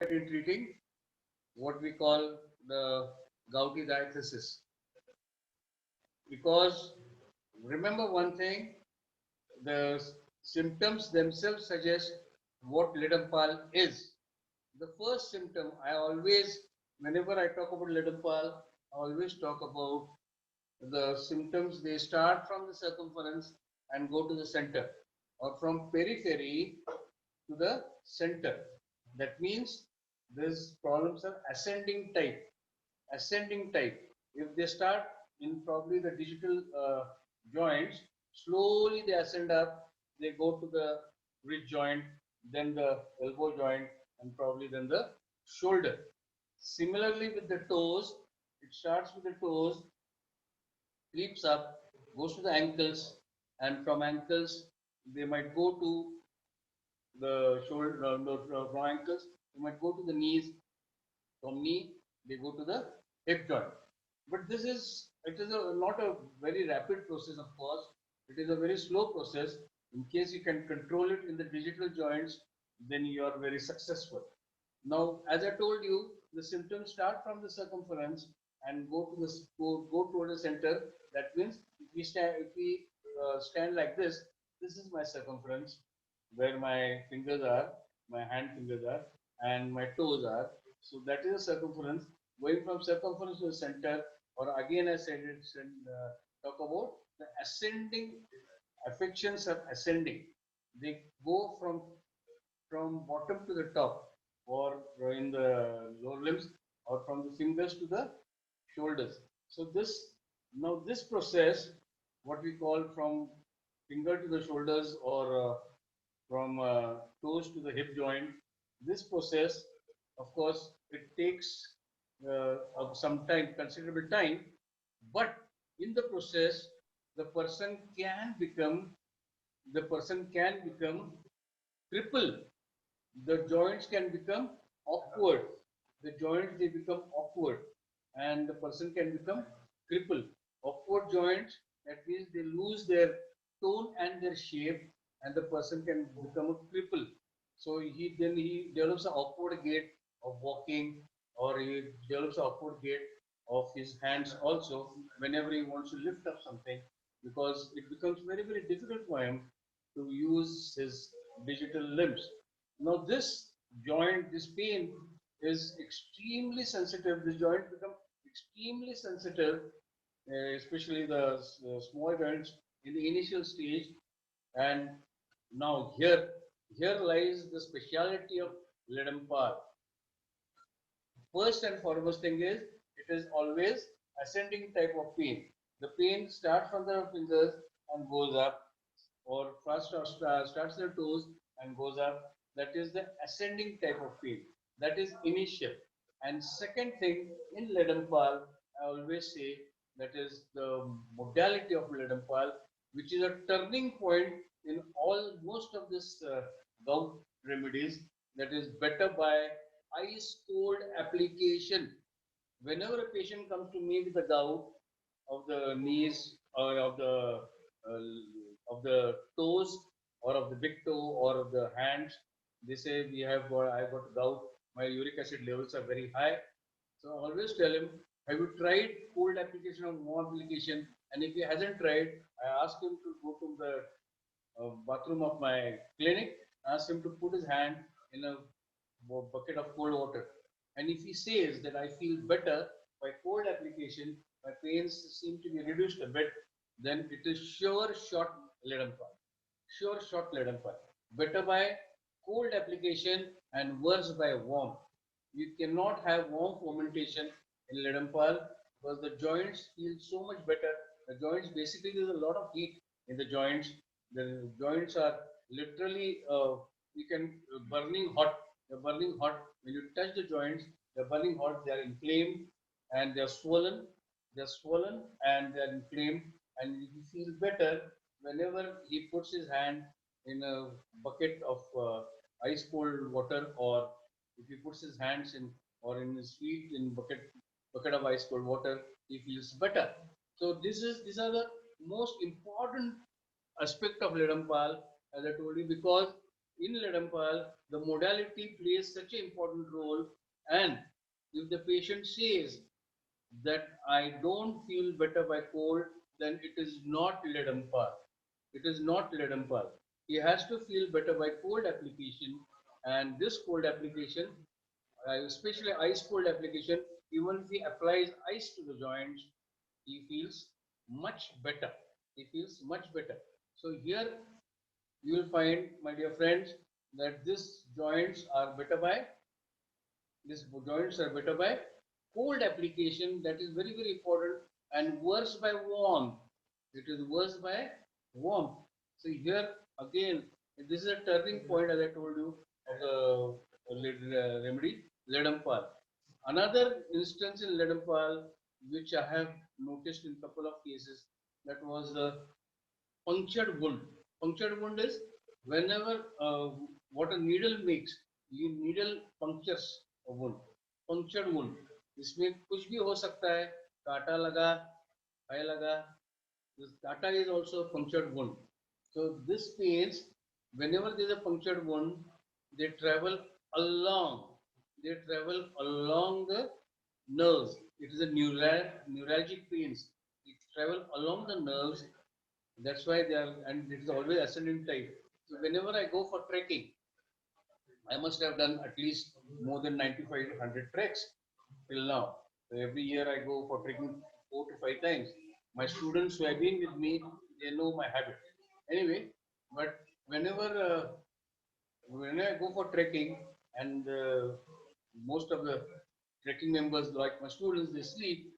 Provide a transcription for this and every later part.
in treating what we call the gouty diathesis. Because remember one thing, the symptoms themselves suggest what Leadenhall is. The first symptom, whenever I talk about Leadenhall, I always talk about the symptoms. They start from the circumference and go to the center, or from periphery to the center. That means these problems are ascending type. Ascending type. If they start in probably the digital joints, slowly they ascend up, they go to the wrist joint, then the elbow joint, and probably then the shoulder. Similarly with the toes, it starts with the toes, creeps up, goes to the ankles, and from ankles they might go to the shoulder, from ankles, they might go to the knees, from knee they go to the hip joint. But it is not a very rapid process, of course. It is a very slow process. In case you can control it in the digital joints, then you are very successful. Now, as I told you, the symptoms start from the circumference and go toward the center. That means if we stand like this is my circumference, where my fingers are, my hand fingers are, and my toes are. So that is a circumference. Going from circumference to the center, or again I said talk about the ascending affections are ascending. They go from bottom to the top, or in the lower limbs, or from the fingers to the shoulders. So this process, what we call from finger to the shoulders, or from toes to the hip joint, this process, of course, it takes of some time, considerable time, but in the process, the person can become the person can become crippled. The joints can become awkward. The joints they become awkward, and the person can become crippled. Awkward joints, that means they lose their tone and their shape, and the person can become a cripple. So he develops an awkward gait of walking, or he develops an awkward gait of his hands also whenever he wants to lift up something, because it becomes very difficult for him to use his digital limbs. Now this pain is extremely sensitive. This joint becomes extremely sensitive, especially the small joints in the initial stage. And now here lies the speciality of Leadenhall. First and foremost thing is, it is always ascending type of pain. The pain starts from the fingers and goes up, or first starts the toes and goes up. That is the ascending type of pain. That is initial. And second thing in Leadenhall, I always say, that is the modality of Leadenhall, which is a turning point in all most of this gout remedies. That is better by ice cold application. Whenever a patient comes to me with a gout of the knees, or of the toes, or of the big toe, or of the hands, they say I got gout. My uric acid levels are very high. So I always tell him, have you tried cold application or warm application? And if he hasn't tried, I ask him to go to the bathroom of my clinic, ask him to put his hand in a bucket of cold water. And if he says that I feel better by cold application, my pains seem to be reduced a bit, then it is sure shot Leadenhall. Sure shot Leadenhall. Better by cold application and worse by warm. You cannot have warm fermentation in Leadenhall, because the joints feel so much better. The joints, basically, there's a lot of heat in the joints. The joints are literally, you can burning hot. They're burning hot. When you touch the joints, they're burning hot. They are inflamed and they're swollen. They're swollen and they're inflamed. And he feels better whenever he puts his hand in a bucket of ice cold water, or if he puts his hands in, or in his feet in bucket of ice cold water, he feels better. So these are the most important aspect of Leadenhall, as I told you, because in Ledampal, the modality plays such an important role. And if the patient says that I don't feel better by cold, then it is not Ledampal. It is not Ledampal. He has to feel better by cold application, and this cold application, especially ice cold application, even if he applies ice to the joints, he feels much better. He feels much better. So here you will find, my dear friends, that these joints are better by cold application. That is very, very important, and worse by warmth. It is worse by warmth. So here again, this is a turning point, as I told you, of the remedy, Ledampal. Another instance in Ledampal, which I have noticed in couple of cases, that was the punctured wound. Punctured wound is whenever what a needle makes, ये needle punctures a wound. Punctured wound. इसमें कुछ भी हो सकता है, कांटा लगा, खाई लगा. This कांटा is also a punctured wound. So this pains, whenever there is a punctured wound, they travel along. They travel along the nerves. It is a neuralgic pains. It travel along the nerves. That's why they are, and it is always ascending type. So whenever I go for trekking, I must have done at least more than 9,500 treks till now. So every year I go for trekking 4 to 5 times. My students who have been with me, they know my habit. Anyway, but whenever when I go for trekking, and most of the trekking members, like my students, they sleep.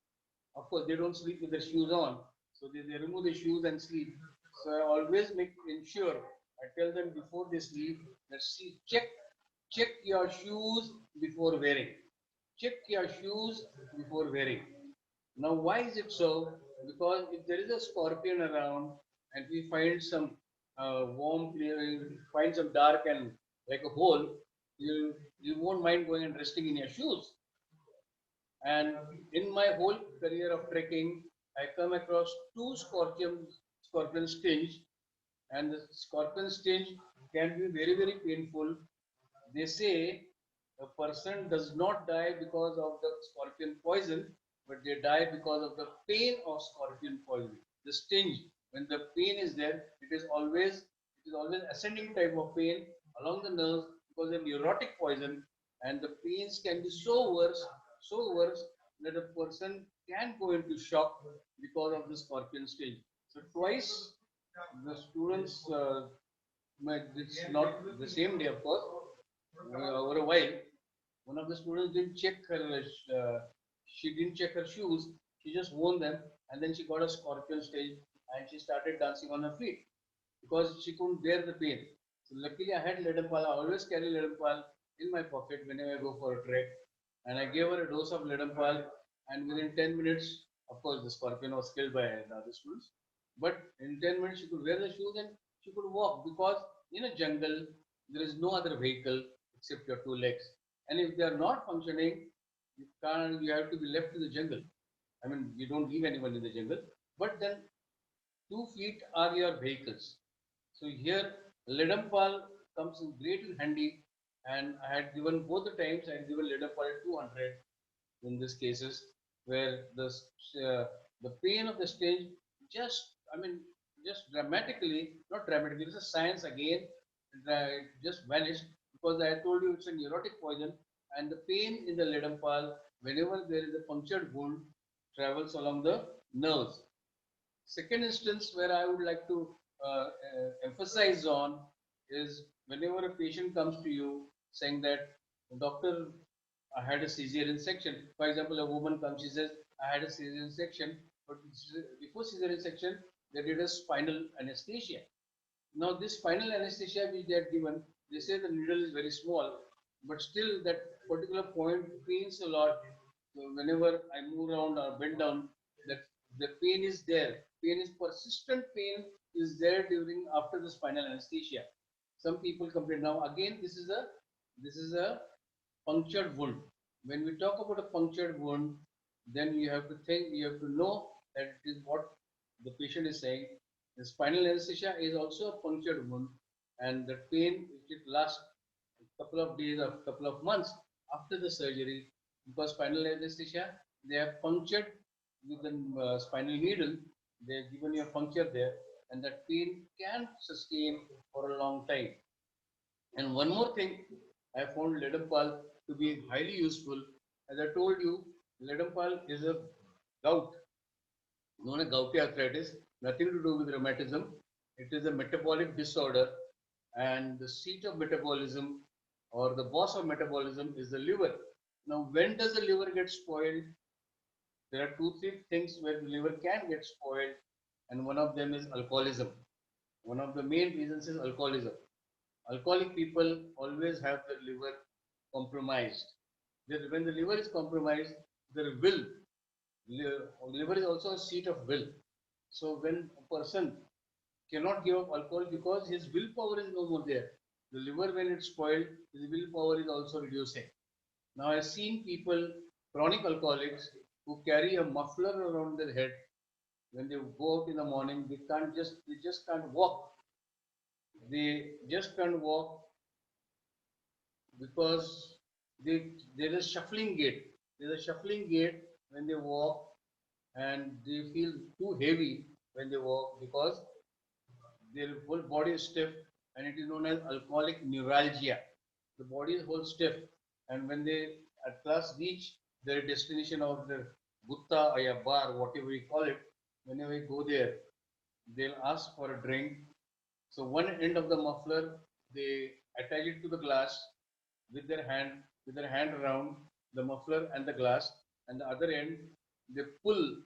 Of course, they don't sleep with their shoes on, so they remove the shoes and sleep. So I always make ensure, I tell them before they sleep that, see, check your shoes before wearing. Check your shoes before wearing. Now, why is it so? Because if there is a scorpion around and we find some warm, find some dark and like a hole, you won't mind going and resting in your shoes. And in my whole career of trekking, I come across two scorpion stinge, and the scorpion stinge can be very, very painful. They say a person does not die because of the scorpion poison, but they die because of the pain of scorpion poison. The stinge, when the pain is there, it is always ascending type of pain along the nerves because of neurotic poison, and the pains can be so worse that a person can go into shock because of the scorpion stinge. So twice the students, it's not the same day, of course, over a while, one of the students didn't check she didn't check her shoes. She just worn them, and then she got a scorpion stage, and she started dancing on her feet because she couldn't bear the pain. So luckily, I had Ledampal. I always carry Ledampal in my pocket whenever I go for a trek, and I gave her a dose of Ledampal, and within 10 minutes, of course, the scorpion was killed by the other students. But in 10 minutes, she could wear the shoes and she could walk because in a jungle, there is no other vehicle except your two legs. And if they are not functioning, you have to be left in the jungle. I mean, you don't leave anyone in the jungle. But then 2 feet are your vehicles. So here, Ledampal comes in great and handy. And I had given both the times, I had given Ledampal at 200 in these cases where uh, the pain of the stage just, I mean, just dramatically, not dramatically, it's a science again, it just vanished because I told you it's a neurotic poison, and the pain in the Ledampal, whenever there is a punctured wound, travels along the nerves. Second instance where I would like to emphasize on is whenever a patient comes to you saying that, doctor, I had a cesarean section. For example, a woman comes, she says, I had a cesarean section, but before cesarean section, they did a spinal anesthesia. Now, this spinal anesthesia which they had given, they say the needle is very small, but still that particular point pains a lot. So whenever I move around or bend down, that the pain is there. Pain is persistent pain is there during after the spinal anesthesia. Some people complain. Now again, this is a punctured wound. When we talk about a punctured wound, then you have to know that it is what the patient is saying. The spinal anesthesia is also a punctured wound, and the pain it lasts a couple of days or a couple of months after the surgery, because spinal anesthesia, they have punctured with the spinal needle, they have given you a puncture there, and that pain can sustain for a long time. And one more thing, I found Ledampal to be highly useful. As I told you, Ledampal is a gout, known as gouty arthritis, nothing to do with rheumatism. It is a metabolic disorder, and the seat of metabolism or the boss of metabolism is the liver. Now, when does the liver get spoiled? There are two, three things where the liver can get spoiled, and one of them is alcoholism. One of the main reasons is alcoholism. Alcoholic people always have their liver compromised. When the liver is compromised, their will, liver is also a seat of will. So when a person cannot give up alcohol because his willpower is no more there, the liver, when it's spoiled, his willpower is also reducing. Now I've seen people, chronic alcoholics, who carry a muffler around their head. When they go out in the morning, they just can't walk. They just can't walk because there is shuffling gait. There's a shuffling gait when they walk, and they feel too heavy when they walk because their whole body is stiff, and it is known as alcoholic neuralgia. The body is whole stiff, and when they at last reach their destination of their gutta or a bar, whatever we call it, whenever we go there, they'll ask for a drink. So one end of the muffler, they attach it to the glass with their hand around the muffler and the glass, and the other end, they pull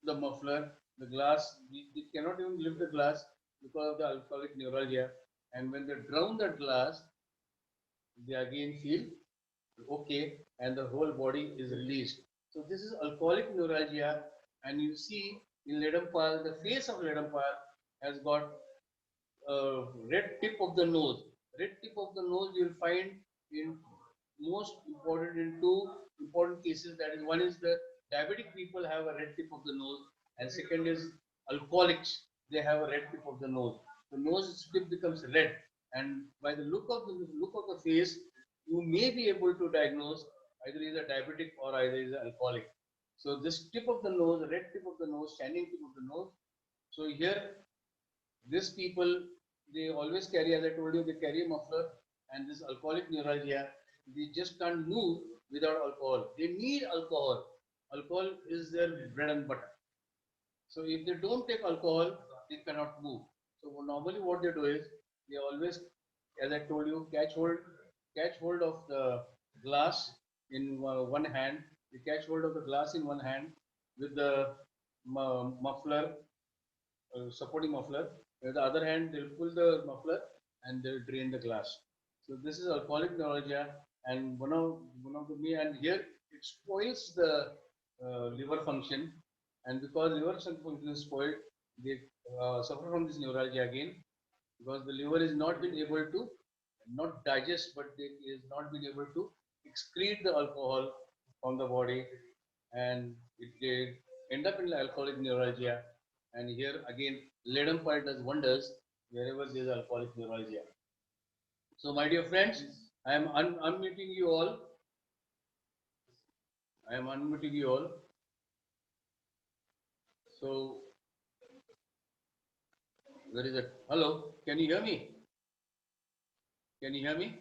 the muffler, the glass, they cannot even lift the glass because of the alcoholic neuralgia. And when they drown that glass, they again feel okay, and the whole body is released. So this is alcoholic neuralgia, and you see in Ledampal, the face of Ledampal has got a red tip of the nose. Red tip of the nose you'll find in most important in two important cases. That is, one is the diabetic people have a red tip of the nose, and second is alcoholics. They have a red tip of the nose. The nose tip becomes red, and by the look of the face, you may be able to diagnose either is a diabetic or either is an alcoholic. So this tip of the nose, red tip of the nose, shining tip of the nose. So here, these people, they always carry, as I told you, they carry a muffler, and this alcoholic neuralgia, they just can't move without alcohol. They need alcohol. Alcohol is their bread and butter. So if they don't take alcohol, they cannot move. So normally what they do is, they always, as I told you, catch hold of the glass in one hand. They catch hold of the glass in one hand with the muffler, supporting muffler. With the other hand, they'll pull the muffler and they'll drain the glass. So this is alcoholic neuralgia, and one of the me, and here it spoils the liver function, and because liver function is spoiled, they suffer from this neuralgia again, because the liver is not been able to not digest, but it is not been able to excrete the alcohol from the body, and it end up in alcoholic neuralgia. And here again, Ledampal does wonders wherever there is alcoholic neuralgia. So, my dear friends, I am unmuting you all. I am unmuting you all. So, where is it? Hello, can you hear me? Can you hear me?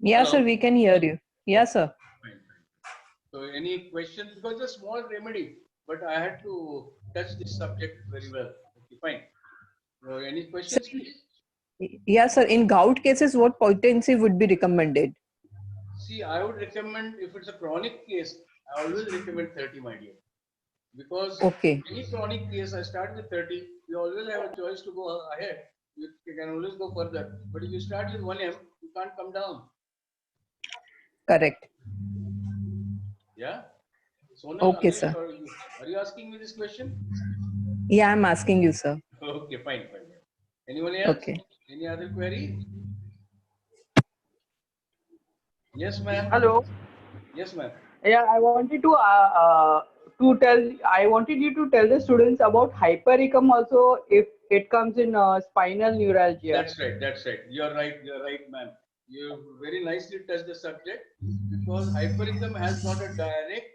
Yeah, Hello? sir, we can hear you. Yeah, sir. Fine. So, any questions? Because it's a small remedy, but I had to touch this subject very well. Okay, fine. So, any questions, please? Yeah, sir. In gout cases, what potency would be recommended? See, I would recommend, if it's a chronic case, I always recommend 30, my dear. Because Okay. any chronic case, I start with 30, you always have a choice to go ahead. You can always go further. But if you start with 1M, you can't come down. Correct. Yeah? Sonal, Okay, sir. are you asking me this question? Yeah, I'm asking you, sir. Okay, fine. Anyone else? Okay. Any other query? Yes, ma'am. Hello. Yes, ma'am. Yeah, I wanted to tell. I wanted you to tell the students about hypericum also. If it comes in spinal neuralgia. That's right. That's right. You're right. You're right, ma'am. You very nicely touched the subject because hypericum has got a direct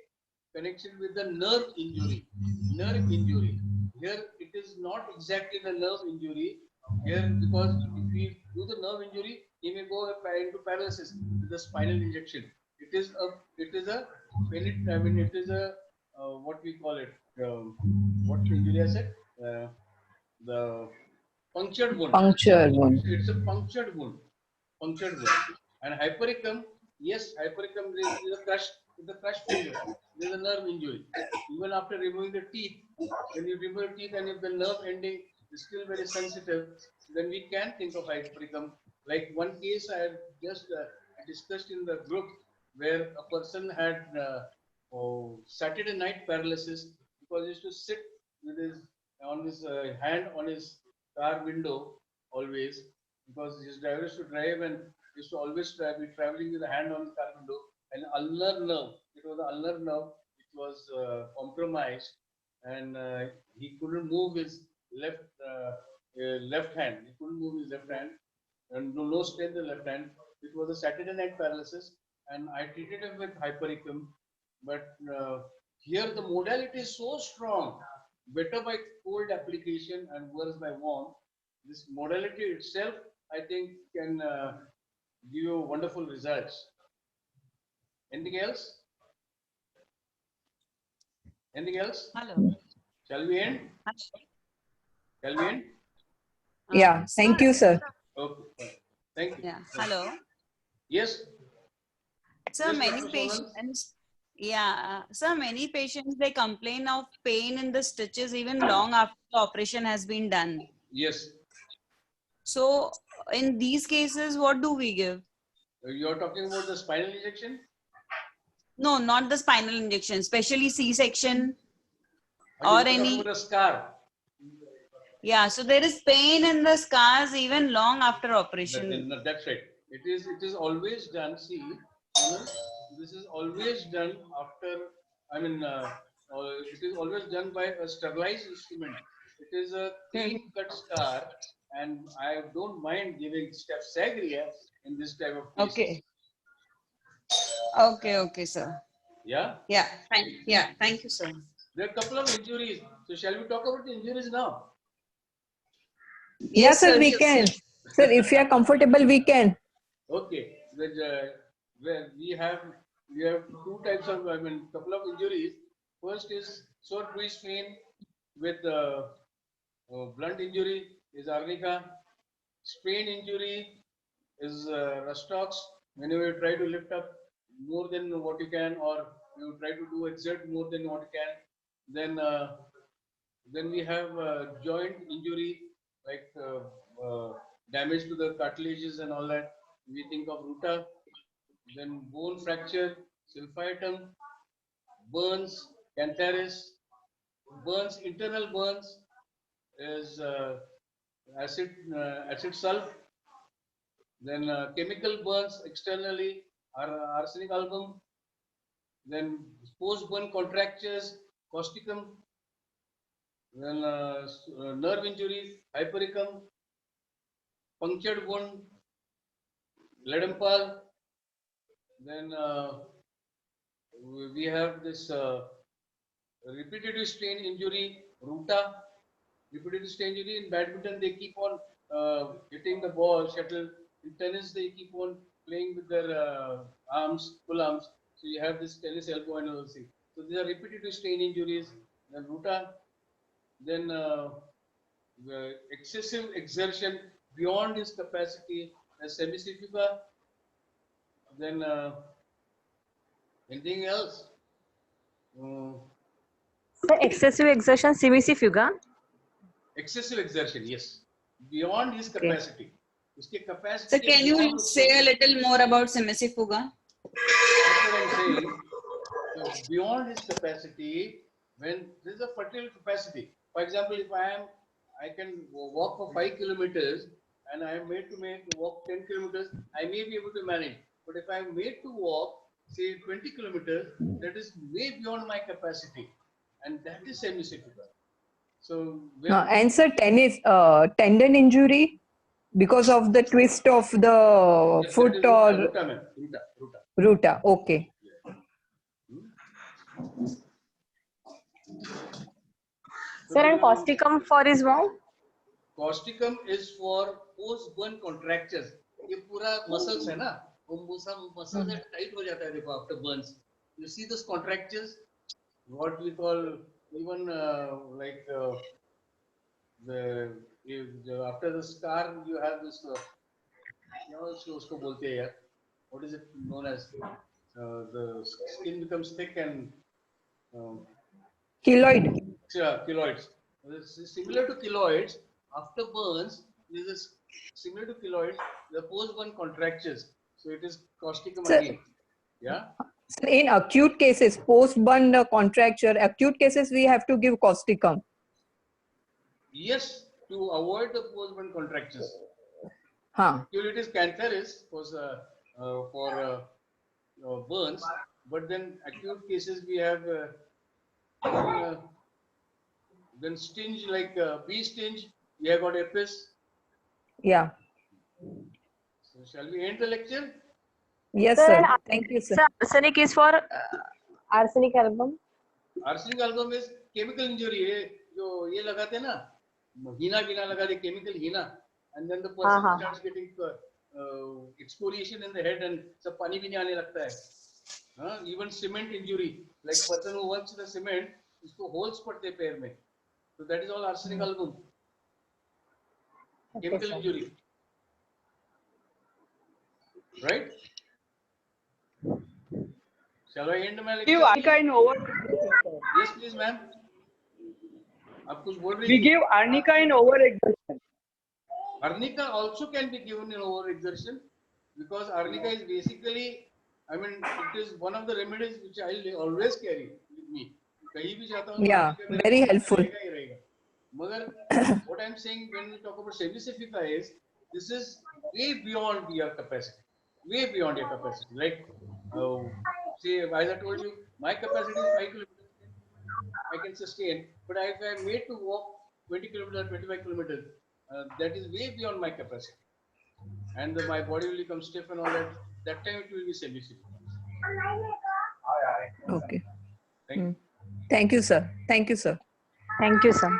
connection with the nerve injury. Nerve injury. Here it is not exactly the nerve injury. Here, because if we do the nerve injury, he may go into paralysis with the spinal injection. It is a I mean, it is a what we call it. What injury I said? The punctured wound. Puncture wound. It's a punctured wound. Punctured wound. And hypericum, yes, hypericum is a crush, with a crushed finger. There's a nerve injury. Even after removing the teeth, when you remove the teeth and if the nerve ending is still very sensitive, then we can think of hypericum. Like one case I had just discussed in the group where a person had Saturday night paralysis because he used to sit with his on his hand on his car window always because his driver used to drive and used to always be traveling with a hand on his car window and ulnar nerve. It was the ulnar nerve. It was compromised and he couldn't move his left hand. He couldn't move his left hand and no strength in the left hand. It was a Saturday night paralysis and I treated him with hypericum. But here the modality is so strong, better by cold application and worse by warm. This modality itself, I think, can give you wonderful results. Anything else? Anything else? Hello. Shall we end? Shall we end? Yeah. Thank you, sir. Okay. Fine. Thank you. Yeah. Hello. Yes. Sir, Yes, many Dr. Sonal? patients, yeah, sir, many patients, they complain of pain in the stitches even long after the operation has been done. Yes. So, in these cases, what do we give? You're talking about the spinal injection? No, not the spinal injection, especially C-section Or or you're talking any. about a scar? Yeah, so there is pain in the scars even long after operation. That's right. It is always done. See, this is always done after. I mean, it is always done by a sterilized instrument. It is a clean cut scar, and I don't mind giving Staph in this type of cases. Okay. Okay, okay, sir. Yeah. Yeah, thank you, sir. There are a couple of injuries. So shall we talk about the injuries now? Yes, sir, we can. Sir, if you are comfortable, we can. Okay. Where we have two types of couple of injuries. First is sore twist pain with blunt injury is arnica. Sprain injury is rustox. Whenever you try to lift up more than what you can, or you try to do exert more than what you can, then we have joint injury like damage to the cartilages and all that. We think of ruta. Then bone fracture, sulfitum, burns, cantharis, burns, internal burns is acid sulf. Then chemical burns externally are arsenic album. Then post burn contractures, causticum. Then nerve injuries, hypericum, punctured wound, leaden pulse. Then we have this repetitive strain injury, ruta. Repetitive strain injury in badminton, they keep on hitting the ball, shuttle. In tennis, they keep on playing with their arms, full arms. So you have this tennis elbow and all. So these are repetitive strain injuries. Then ruta. Then the excessive exertion beyond his capacity, as semicifuga. Then anything else? The excessive exertion, CBC-fuga. Excessive exertion, yes. Beyond his capacity. Uske capacity. So, can you say a little more about semicifuga? That's what I'm saying. So beyond his capacity, when there is a fertile capacity. For example, if I can walk for 5 kilometers and I am made to walk 10 kilometers, I may be able to manage. But if I am made to walk, say 20 kilometers, that is way beyond my capacity. And that is semicifuga. So And sir, tennis tendon injury because of the twist of the yes, foot that is or ruta, ma'am. Ruta. ruta. Okay. So Sir, and the causticum for his mom? causticum is for post burn contractures. ये पूरा muscles है ना, वो muscles है tight हो जाता है देखो after burns. You see those contractures, what we call even like after the scar you have this क्या उसको बोलते हैं यार, what is it known as, the skin becomes thick and Keloid. keloids. This is similar to keloids. After burns, this is similar to keloids. The post-burn contractures. So it is causticum Sir- again. Yeah. Sir, in acute cases, post-burn contracture, acute cases, we have to give causticum. Yes, to avoid the post-burn contractures. Huh. It is cancerous for burns, but then acute cases we have then stinge like bee stinge. We have got apis. Yeah. So shall we end the lecture? Yes, Sir, sir. and Thank you, sir. Sir, arsenic is for arsenic album. Arsenic album is chemical injury है जो ये लगाते हैं ना हीना वीना लगा दे chemical Hina and then the person starts getting exfoliation in the head and सब पानी भी नहीं आने लगता है. Even cement injury, like person who works the cement उसको holes पड़ते हैं पैर में, so that is all arsenic album. Chemical injury, right? Shall I end my lecture? Give arnica in over. Yes, please, ma'am. आप कुछ बोल रही We थी? give arnica in overexertion. Arnica also can be given in overexertion because arnica is basically, I mean, it is one of the remedies which I always carry with me. कहीं भी जाता हूँ तो Yeah, arnica मेरे very पास helpful. रहेगा ही रहेगा. मगर what I'm saying when we talk about Semicifica is this is way beyond your capacity, way beyond your capacity. Like, say, as I told you, my capacity is 5 kilometers. I can sustain, but if I am made to walk 20 kilometers, 25 kilometers, that is way beyond my capacity. And my body will become stiff and all that. That time it will be semi-stiff. Okay. Thank you. Thank you, sir. Thank you, sir. Thank you, sir.